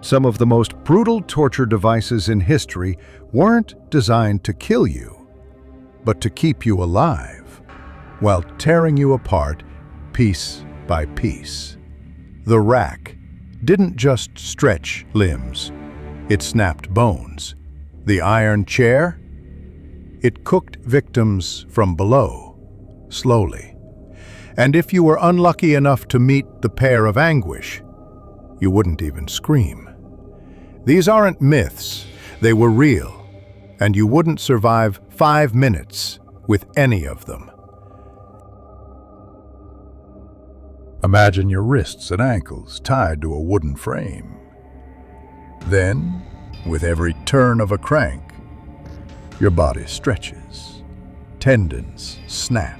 Some of the most brutal torture devices in history weren't designed to kill you, but to keep you alive, while tearing you apart piece by piece. The rack didn't just stretch limbs, it snapped bones. The iron chair, it cooked victims from below, slowly. And if you were unlucky enough to meet the pair of anguish, you wouldn't even scream. These aren't myths, they were real, and you wouldn't survive 5 minutes with any of them. Imagine your wrists and ankles tied to a wooden frame. Then, with every turn of a crank, your body stretches. Tendons snap,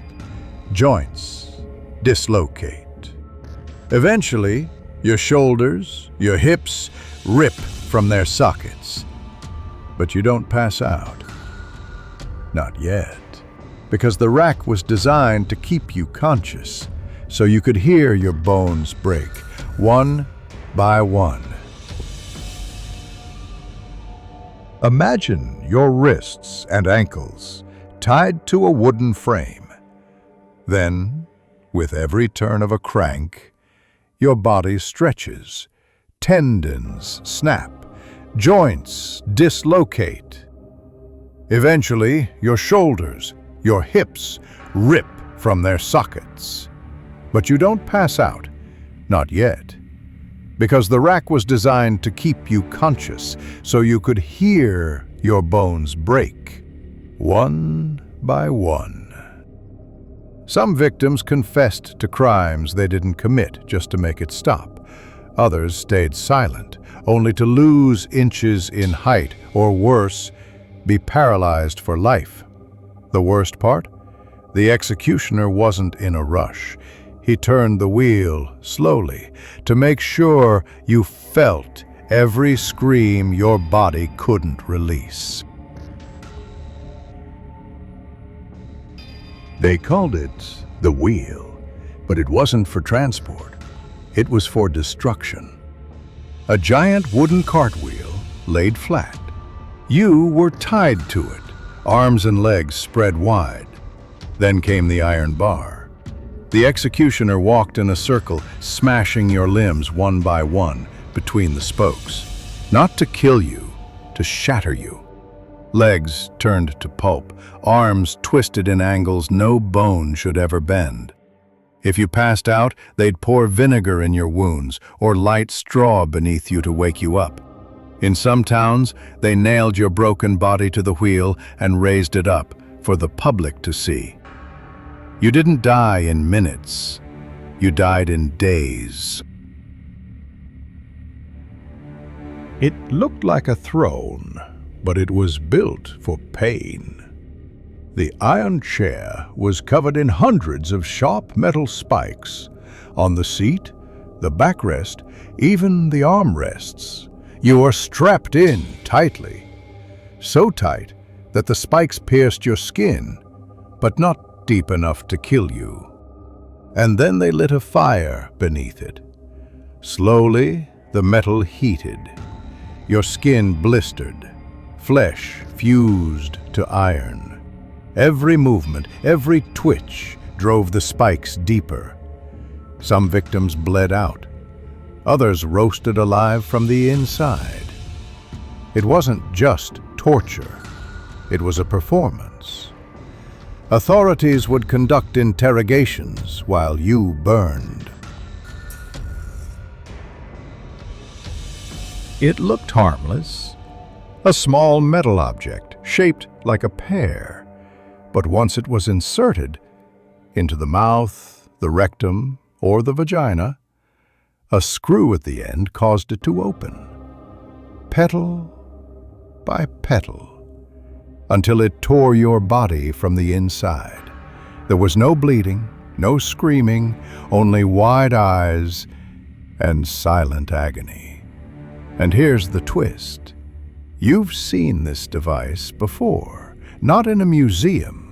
joints dislocate. Eventually, your shoulders, your hips rip from their sockets. But you don't pass out. Not yet. Because the rack was designed to keep you conscious, so you could hear your bones break, one by one. Imagine your wrists and ankles tied to a wooden frame. Then, with every turn of a crank, your body stretches, tendons snap, joints dislocate. Eventually, your shoulders, your hips rip from their sockets. But you don't pass out, not yet. Because the rack was designed to keep you conscious, so you could hear your bones break, one by one. Some victims confessed to crimes they didn't commit just to make it stop. Others stayed silent, only to lose inches in height, or worse, be paralyzed for life. The worst part? The executioner wasn't in a rush. He turned the wheel slowly to make sure you felt every scream your body couldn't release. They called it the wheel, but it wasn't for transport. It was for destruction. A giant wooden cartwheel laid flat. You were tied to it, arms and legs spread wide. Then came the iron bar. The executioner walked in a circle, smashing your limbs one by one between the spokes. Not to kill you, to shatter you. Legs turned to pulp, arms twisted in angles no bone should ever bend. If you passed out, they'd pour vinegar in your wounds or light straw beneath you to wake you up. In some towns, they nailed your broken body to the wheel and raised it up for the public to see. You didn't die in minutes. You died in days. It looked like a throne, but it was built for pain. The iron chair was covered in hundreds of sharp metal spikes. On the seat, the backrest, even the armrests, you were strapped in tightly. So tight that the spikes pierced your skin, but not deep enough to kill you. And then they lit a fire beneath it. Slowly, the metal heated. Your skin blistered. Flesh fused to iron. Every movement, every twitch drove the spikes deeper. Some victims bled out. Others roasted alive from the inside. It wasn't just torture. It was a performance. Authorities would conduct interrogations while you burned. It looked harmless. A small metal object shaped like a pear. But once it was inserted into the mouth, the rectum, or the vagina, a screw at the end caused it to open, petal by petal, until it tore your body from the inside. There was no bleeding, no screaming, only wide eyes and silent agony. And here's the twist. You've seen this device before, not in a museum,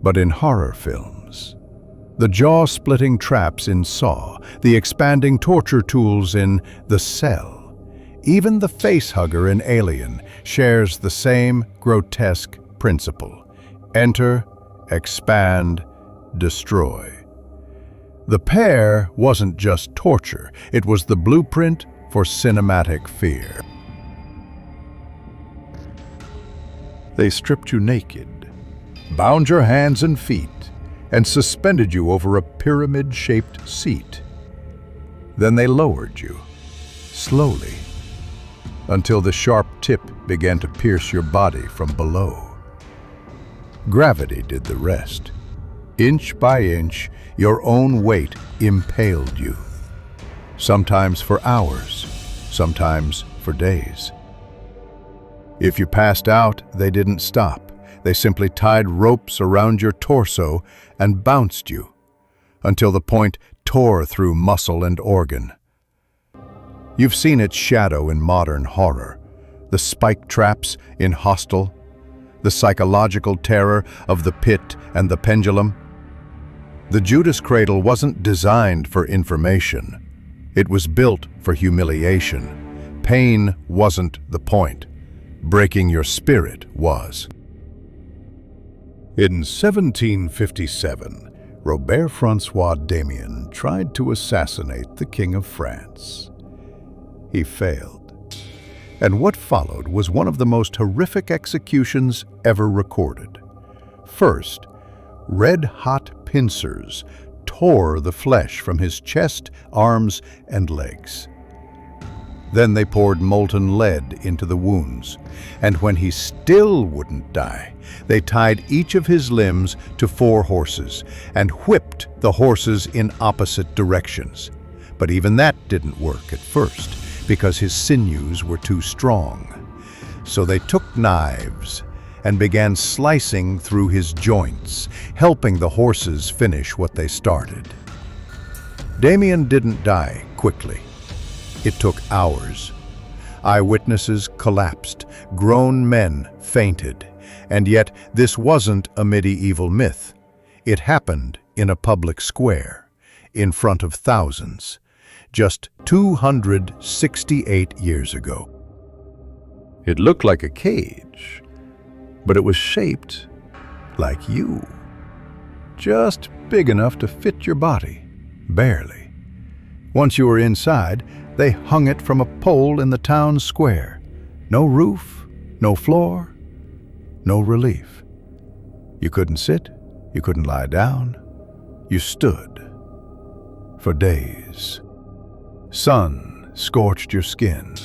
but in horror films. The jaw-splitting traps in Saw, the expanding torture tools in The Cell. Even the facehugger in Alien shares the same grotesque principle. Enter, expand, destroy. The pair wasn't just torture, it was the blueprint for cinematic fear. They stripped you naked, bound your hands and feet, and suspended you over a pyramid-shaped seat. Then they lowered you, slowly, until the sharp tip began to pierce your body from below. Gravity did the rest. Inch by inch, your own weight impaled you. Sometimes for hours, sometimes for days. If you passed out, they didn't stop. They simply tied ropes around your torso and bounced you, until the point tore through muscle and organ. You've seen its shadow in modern horror, the spike traps in Hostel, the psychological terror of the pit and the pendulum. The Judas cradle wasn't designed for information. It was built for humiliation. Pain wasn't the point. Breaking your spirit was. In 1757, Robert François Damien tried to assassinate the King of France. He failed. And what followed was one of the most horrific executions ever recorded. First, red-hot pincers tore the flesh from his chest, arms, and legs. Then they poured molten lead into the wounds, and when he still wouldn't die, they tied each of his limbs to 4 horses and whipped the horses in opposite directions. But even that didn't work at first, because his sinews were too strong. So they took knives and began slicing through his joints, helping the horses finish what they started. Damien didn't die quickly. It took hours. Eyewitnesses collapsed, grown men fainted, and yet this wasn't a medieval myth. It happened in a public square, in front of thousands, just 268 years ago. It looked like a cage, but it was shaped like you. Just big enough to fit your body, barely. Once you were inside, they hung it from a pole in the town square. No roof, no floor, no relief. You couldn't sit, you couldn't lie down. You stood for days. Sun scorched your skin.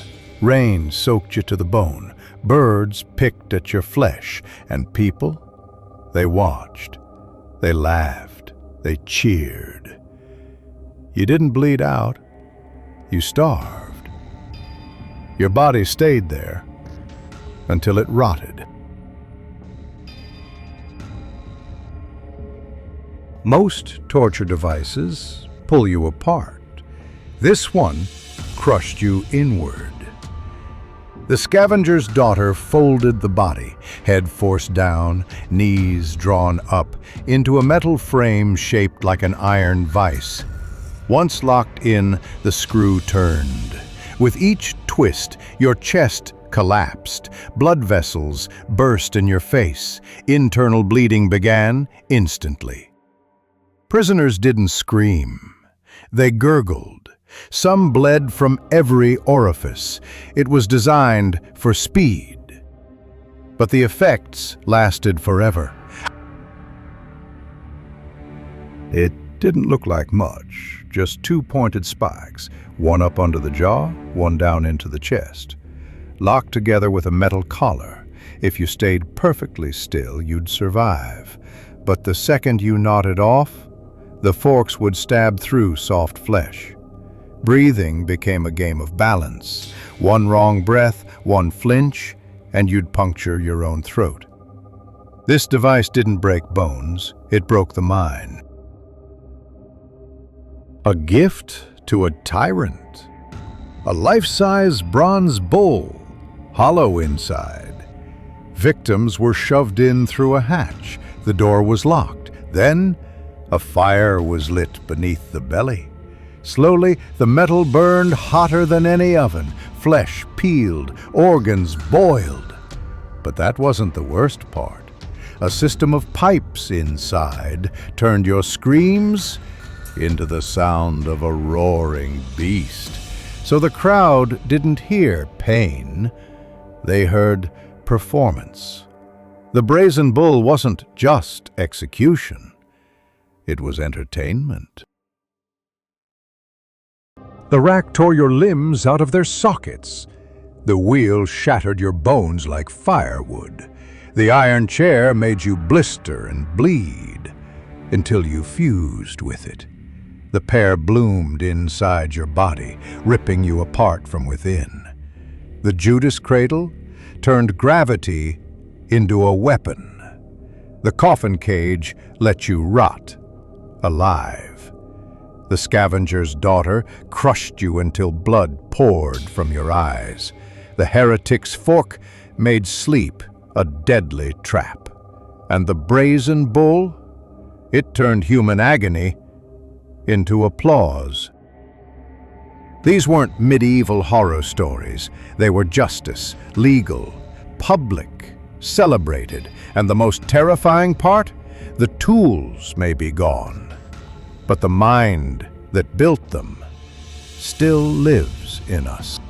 Rain soaked you to the bone. Birds picked at your flesh. And people, they watched. They laughed. They cheered. You didn't bleed out. You starved. Your body stayed there until it rotted. Most torture devices pull you apart. This one crushed you inward. The scavenger's daughter folded the body, head forced down, knees drawn up, into a metal frame shaped like an iron vise. Once locked in, the screw turned. With each twist, your chest collapsed. Blood vessels burst in your face. Internal bleeding began instantly. Prisoners didn't scream. They gurgled. Some bled from every orifice. It was designed for speed. But the effects lasted forever. It didn't look like much, just 2 pointed spikes, one up under the jaw, one down into the chest. Locked together with a metal collar. If you stayed perfectly still, you'd survive. But the second you nodded off, the forks would stab through soft flesh. Breathing became a game of balance. One wrong breath, one flinch, and you'd puncture your own throat. This device didn't break bones, it broke the mind. A gift to a tyrant. A life-size bronze bowl, hollow inside. Victims were shoved in through a hatch. The door was locked. Then, a fire was lit beneath the belly. Slowly, the metal burned hotter than any oven. flesh peeled, organs boiled. But that wasn't the worst part. A system of pipes inside turned your screams into the sound of a roaring beast. So the crowd didn't hear pain, they heard performance. The brazen bull wasn't just execution, it was entertainment. The rack tore your limbs out of their sockets. The wheel shattered your bones like firewood. The iron chair made you blister and bleed until you fused with it. The pear bloomed inside your body, ripping you apart from within. The Judas cradle turned gravity into a weapon. The coffin cage let you rot alive. The scavenger's daughter crushed you until blood poured from your eyes. The heretic's fork made sleep a deadly trap. And the brazen bull, it turned human agony into applause. These weren't medieval horror stories. They were justice, legal, public, celebrated. And the most terrifying part? The tools may be gone, but the mind that built them still lives in us.